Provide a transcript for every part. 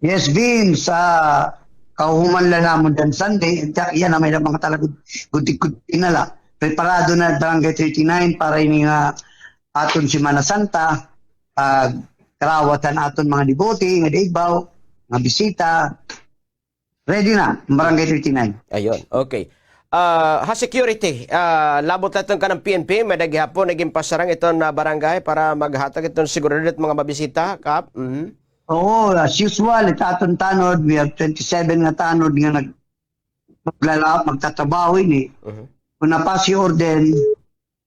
Yes, Vince, kauhuman lang namon dan Sunday, yan na may mga talagang gutik-gutik nala. Preparado na Barangay 39 para ini nga aton Semana Santa, karawatan aton mga devote, nga daigbaw, mga bisita. Ready na, ang Barangay 39. Ayun, okay. Security, labot natin ka ng PNP, may naghihapon, naging pasarang itong barangay para maghatag itong seguridad mga mabisita, Kap? Oo, as usual, aton tanod, we have 27 nga tanod nga magtatrabaho ini. Kung napasi orden,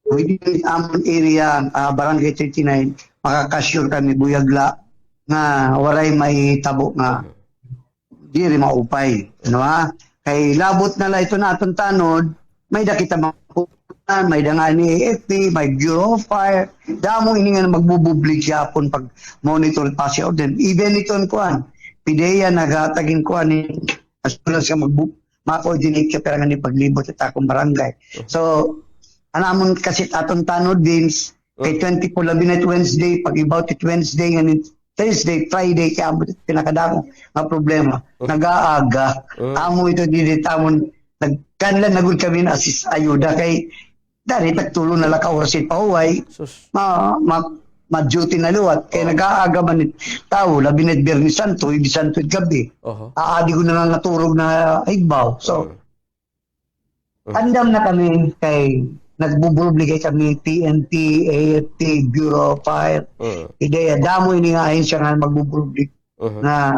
within amon area, Barangay 39, makakasyur kami buyagla nga waray may tabo nga di rin maupay. Ano ha? Kay labot na la ito na aton tanod, may dakita mapunan, may dangan ni AFP, may Bureau of Fire, damo ini nga magbubublig siya pag monitor pasi orden. Even ito ang kuhan, PIDEA nagatagin kuhan ni as soon as ma-coordinate siya pero nga ni paglibot sa akong barangay. So, anamon kasi aton tanod din, kay 20 po labi na Wednesday, pag about it Wednesday, ngayon Thursday, Friday, kaya pinakadamo nga problema. Nag-aaga. Amo ito dili tamon nagkanlan nagud kami na assist ayuda kay dari pagtulo na la ka orasin pahuway. Ma-duty na luwat kay nag-aaga man tao labi na Biyernes Santo, Di Santo gabi. Aadi ko na nga naturog na igbaw. So andam na kami kay nagbubulbligay kami TNT, AFP, Bureau of Fire. Ideya, damo ini nga ahensya nga magbubulblig na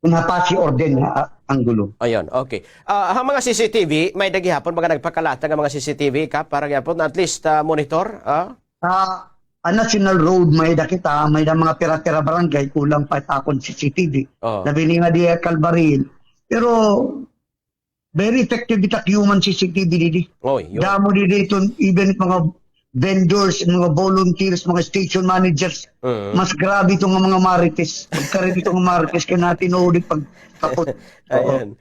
napasi orden nga ang gulo. Ayun, okay. Ang mga CCTV, may dagihapon mga nagpakalata ng mga CCTV ka para gyapon at least monitor? A national road may dakita, may da mga pira-pira barangay kulang pa akon CCTV. Labi nga di Calbaril. Pero very effective bitak human CCTV didi. Damo didi ito, even mga vendors, mga volunteers, mga station managers. Mas grabe itong mga marites. Pagkarit itong marites kaya natin ulit pagkapot. Ayan.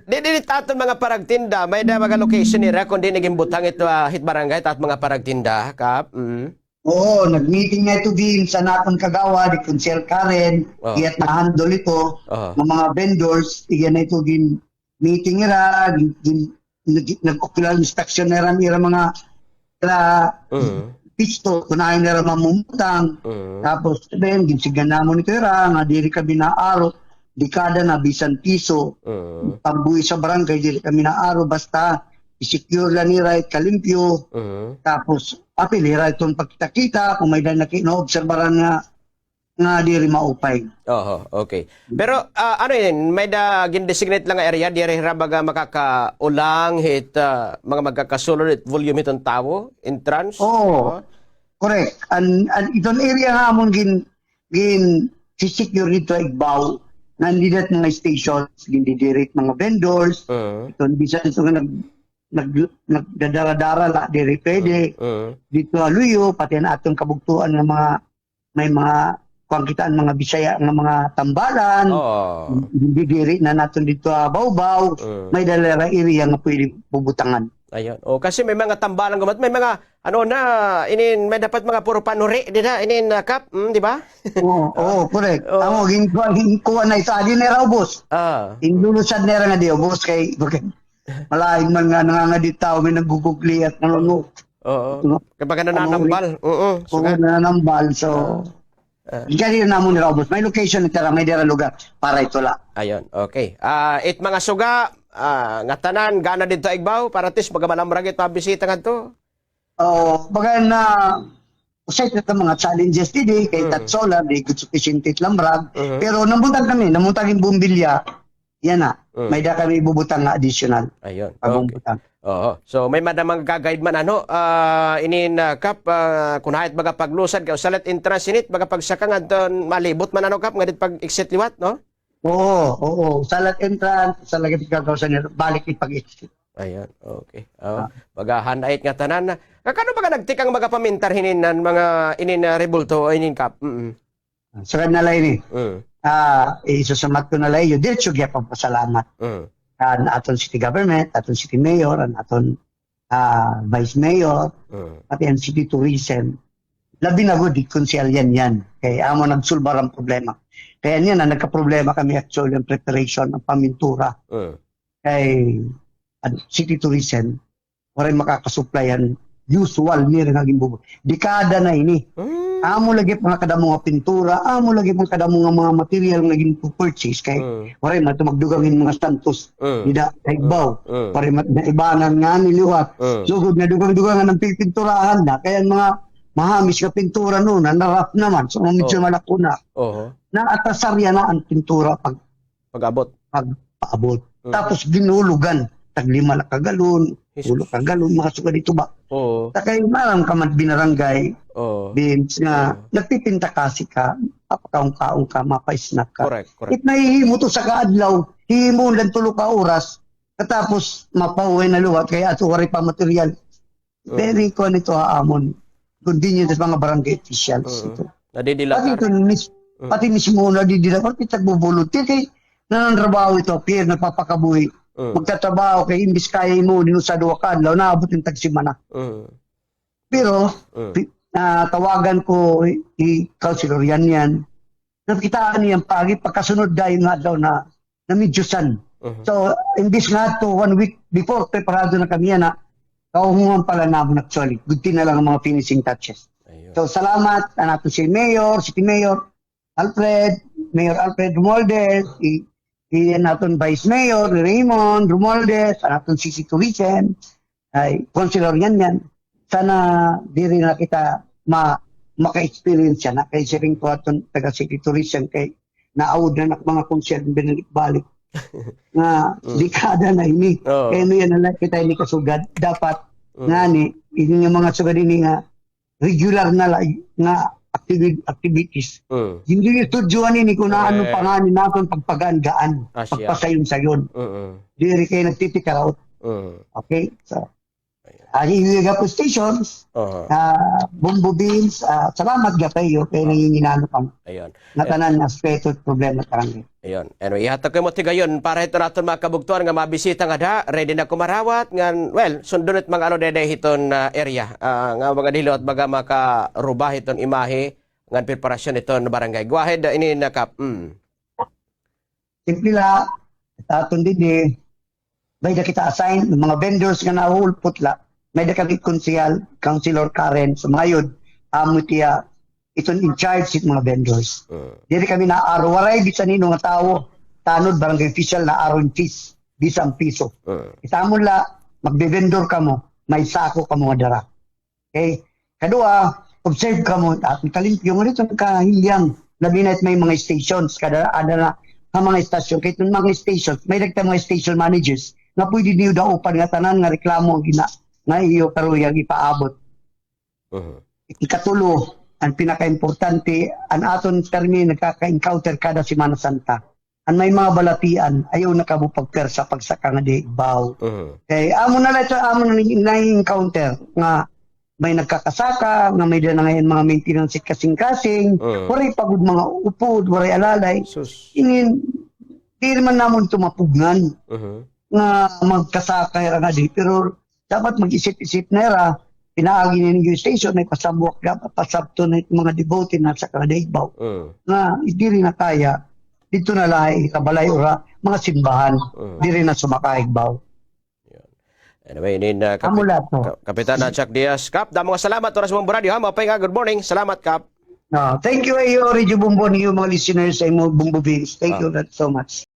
Didi taton mga paragtinda, may da mga location nila kung di naging butang ito hit barangay at mga paragtinda, Kap? Oo, nag-meeting nga ito din sa natong kagawa, di Consel Karen, iyat na handle ito, ng mga vendors, iyan na ito din meeting nila, nag-ocular inspection nila mga pisto, kunahin nila mamumutang, tapos sabihin, ginsigan namon ito nga diri kami na aro, dekada na bisan piso, pambuhi sa barangay, diri kami na aro, basta i-secure lang nila kalimpyo, tapos apilira itong pagkita-kita, kung may dahil na-observaran nga diri maupay. Okay. Pero ano yun, may gin-designate lang nga area, diri baga makakaulang hit mga magkakasulod volume itong tao, entrance? Correct. And itong area nga amon secure dito igbaw, nandidat mga stations, gindidirect mga vendors, itong bisan ito nga nagdadara-dara la, diri pwede, dito aluyo, pati na atong kabugtuan ng mga, may mga pangkitaan mga Bisaya ng mga tambalan, hindi diri na natin dito Bawbaw, may dalara area nga pwede bubutangan. Ayun. Kasi may mga tambalan gumat, may mga may dapat mga puro panuri, di na, Kap, di ba? Correct. Amo ginkuha na ito, adi na raw, boss. Indulusan na nga di, boss, kay malaing man nga di tao, may nagugugli at nanonood. Kapag nananambal. Nananambal, so Gani na mo ni Robos. May location nito may dira lugar para ito la. Ayun, okay. It mga suga, nga tanan, gana dito igbaw, para tis magamalamrag ito bisita nga to. Baga na, usay ito mga challenges today, kay Tatsola, di good sufficient it lambrag. Pero namuntag kami, namuntag yung bumbilya, yan na. May da kami bubutang na additional. Ayun, okay. So may madamang gagayad man Kap, kunahit baga paglusad ka usalat entrance init baga pagsaka nga don malibot man Kap nga dit pag exit liwat no? Oo, salat entrance salat gagawsan niya balik ni pag exit. Ayun, okay. Baga hanait nga tanan. Kakano baga nagtikang baga pamintar hininan mga rebulto Kap? So na lay ni. Isusumat ko na lay yo diretso gyapon pasalamat. Aton city government, aton city mayor, aton vice mayor, pati ang city tourism. Labi na good, konsel yan. Kaya amo nagsulbar ang problema. Kaya niya na nagka-problema kami actually ang preparation ng pamintura kay City Tourism. Waray makakasuplayan usual ni rin naging bubo. Dekada na ini. Amo lagi mga kadamo nga pintura, amo lagi mga kadamo nga mga material nga naging purchase kay waray mato magdugangin mga stantos. Ida kaigbaw. Waray naibanan nga niliwat. Sugod na dugang-dugangan ng pipinturahan na kaya mga mahamis ka pintura noon, narap naman. So medyo malako na. Na atasarya na ang pintura pag-abot. Pag-abot. Tapos ginulugan. Taglima na kagalon, ulo kagalon, mga suga dito ba? Takay maram ka man binarangay, Vince, nga nagpipinta kasi ka, apakaong-kaong ka, mapaisnak ka. Correct. It nahihimo to sa kaadlaw, hihimo lang tulo ka oras, katapos mapauwi na luwat, kaya atuwari pa material. Very ko nito haamon. Kundi nyo sa mga barangay officials. Nadidila ka. Pati mismo nadidila, pati tagbubuluntir, kay nananrabaho ito, Pierre, nagpapakabuhi. Magtatrabaho kay imbis kaya mo dino sa duwa ka adlaw naabot ng tagsimana. Pero tawagan ko i-councilor yan. Nakitaan niyan pagkasunod dahil nga daw na medyusan. So imbis nga to 1 week before preparado na kami na kauhungan pala namin actually. Good na lang ang mga finishing touches. So salamat nato si Mayor, City Mayor Mayor Alfred Romualdez, iyan natin Vice Mayor, Raymond, Romualdez, natin City Tourism, ay, Councilor yan. Sana di rin na kita maka-experience yan. Kaya siya rin po aton taga City Tourism kay naawad na mga konsyel binalik-balik. Nga, dekada na ini. Kaya no yan na kita ini kasugad. Dapat nga ni, yung mga sugad ini nga, regular na lang, nga activities. Hindi yung studyoan ini kung ano panganin natin pagpagaan-gaan, pagpasayon-sayon. Diri kayo nagtitikaraot. Okay? So, hihiga po stations, Bumbo Beans, salamat ga kayo kaya nanginginano kang natanan aspeto at problema karang. Ayun. Anyway, ihatag kayo mo tigayon para ito natin mga kabugtuan nga mabisita nga da, ready na kumarawat, nga, well, sundunit mga ano dede hiton area, nga mga dilo at baga makarubah hiton imahe, nga preparasyon hiton barangay. Go ahead, ini nakap. Simple la, taton din may da kita assign, mga vendors nga nahulpot la, may da kami Councilor Karen, so mga yun, amutiya, iton in charge it mga vendors. Dili kami na araw waray bisan nino nga tawo tanod barangay official na araw fees bisang piso. Itamon la magbe-vendor ka mo, may sako ka mo dara. Okay? Kadua, observe ka mo at kalimpyo nga dito kahilyang labi na may mga stations kada ada na mga station kay mga stations may rekta mga station managers nga pwede niyo daw upan nga tanan nga reklamo gina nga iyo karuyang ipaabot. Ikatulo ang pinaka-importante, ang aton termi nagkaka-encounter kada Semana Santa. Ang may mga balatian, ayaw na kamo pagpersa pagsaka nga di baw. Kaya amo na na-encounter nga may nagkakasaka, nga may na ngayon mga maintenance kasing-kasing, waray pagod mga upod, waray alalay. Ingin, di naman namon tumapugnan nga magkasaka nga di. Pero dapat mag-isip-isip na ra, pinaagi ninyo station ay pasabwak dapat pasabto na mga devote na sa Kadaigbaw na hindi rin na kaya dito na lang kabalay ora mga simbahan hindi rin na sumakaigbaw. Anyway, Kapitan Chuck Diaz, Kap, damo nga salamat oras mong radio ha, mapay nga good morning, salamat Kap. Thank you ayo Radio Bumbon, yung mga listeners ay mo Bumbo Beans, thank you so much.